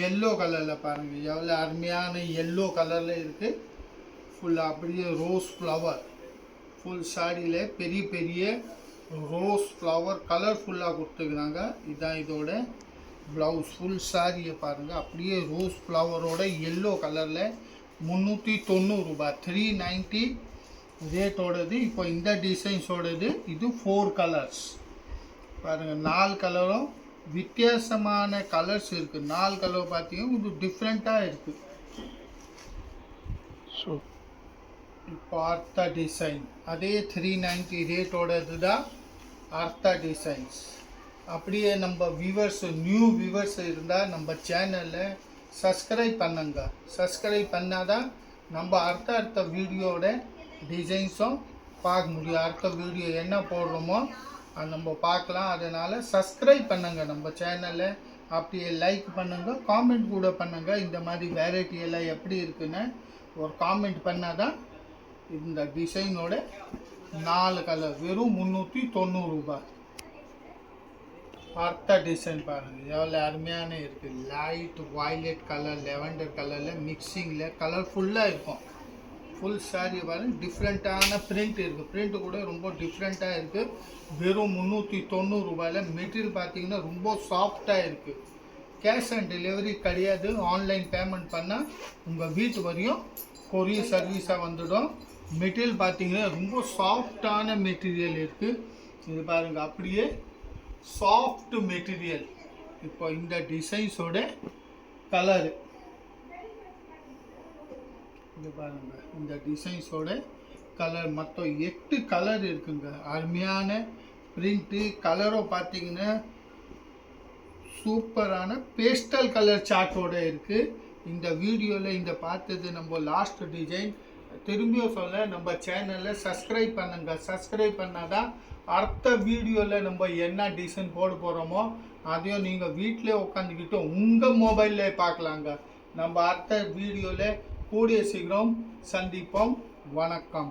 Yellow கலரில் பாருங்கள் எவ்வளோ அருமையான எல்லோ கலரில் இருக்குது. ஃபுல்லாக அப்படியே ரோஸ் ஃப்ளவர் ஃபுல் சாரியில் பெரிய பெரிய ரோஸ் ஃப்ளவர் கலர்ஃபுல்லாக கொடுத்துருக்குறாங்க. இதுதான் இதோட ப்ளவுஸ். ஃபுல் சாரியை பாருங்கள் அப்படியே ரோஸ் ஃப்ளவரோட எல்லோ கலரில் 390 ரூபாய் 390 ரேட்டோடது. இப்போ இந்த டிசைன்ஸோடது இது 4 கலர்ஸ் பாருங்கள். 4 கலரும் வித்தியாசமான கலர்ஸ் இருக்குது. 4 கலர் பார்த்தீங்கன்னா இது டிஃப்ரெண்ட்டாக இருக்குது. ஸோ இப்போ அர்த்தா டிசைன் அதே 390 ரேட்டோடது தான் அர்த்தா டிசைன்ஸ். அப்படியே நம்ம வியூவர்ஸ் நியூ வியூவர்ஸ் இருந்தால் நம்ம சேனலில் சப்ஸ்கிரைப் பண்ணுங்க. சப்ஸ்கிரைப் பண்ணால் தான் நம்ம அடுத்த வீடியோட டிசைன்ஸும் பார்க்க முடியும். அடுத்த வீடியோ என்ன போடுறோமோ அது நம்ம பார்க்கலாம். அதனால் சப்ஸ்கிரைப் பண்ணுங்க நம்ம சேனலை. அப்படியே லைக் பண்ணுங்கள், காமெண்ட் கூட பண்ணுங்கள். இந்த மாதிரி வெரைட்டி எல்லாம் எப்படி இருக்குன்னு ஒரு காமெண்ட் பண்ணால் தான் இந்த டிசைனோட 4 கலர் வெறும் 390 ரூபாய். அடுத்த டிசைன் பாருங்கள் எவ்வளோ அருமையான இருக்குது. லைட் வயலட் கலர் லெவண்டர் கலரில் மிக்சிங்கில் கலர்ஃபுல்லாக இருக்கும். ஃபுல் சாரி பாருங்கள் டிஃப்ரெண்ட்டான பிரிண்ட் இருக்குது. பிரிண்ட்டு கூட ரொம்ப டிஃப்ரெண்ட்டாக இருக்குது. வெறும் 390 ரூபாயில். மெட்டீரியல் பார்த்தீங்கன்னா ரொம்ப சாஃப்டாக இருக்குது. கேஷ் ஆன் டெலிவரி கிடையாது. ஆன்லைன் பேமெண்ட் பண்ணால் உங்கள் வீட்டு வரையும் கொரியர் சர்வீஸாக வந்துடும். மெட்டீரியல் பார்த்தீங்கன்னா ரொம்ப சாஃப்டான மெட்டீரியல் இருக்குது. இது பாருங்கள் அப்படியே சாஃப்ட் மெட்டீரியல். இப்போ இந்த டிசைன்ஸோட கலரு இது பாருங்க. இந்த டிசைன்ஸோட கலர் மொத்தம் 8 கலர் இருக்குங்க. அருமையான பிரிண்ட்டு. கலரும் பார்த்தீங்கன்னா சூப்பரான பேஸ்டல் கலர் சார்ட்டோட இருக்குது. இந்த வீடியோவில் இந்த பார்த்தது நம்ம லாஸ்ட் டிசைன். திரும்பியும் சொல்ல நம்ம சேனலில் சப்ஸ்கிரைப் பண்ணுங்கள். சப்ஸ்கிரைப் பண்ணால் தான் அடுத்த வீடியோவில் நம்ம என்ன டிசைன் போட போகிறோமோ அதையும் நீங்கள் வீட்டிலே உட்காந்துக்கிட்டு உங்கள் மொபைலில் பார்க்கலாங்க. நம்ம அடுத்த வீடியோவில் கூடிய சீக்கிரம் சந்திப்போம். வணக்கம்.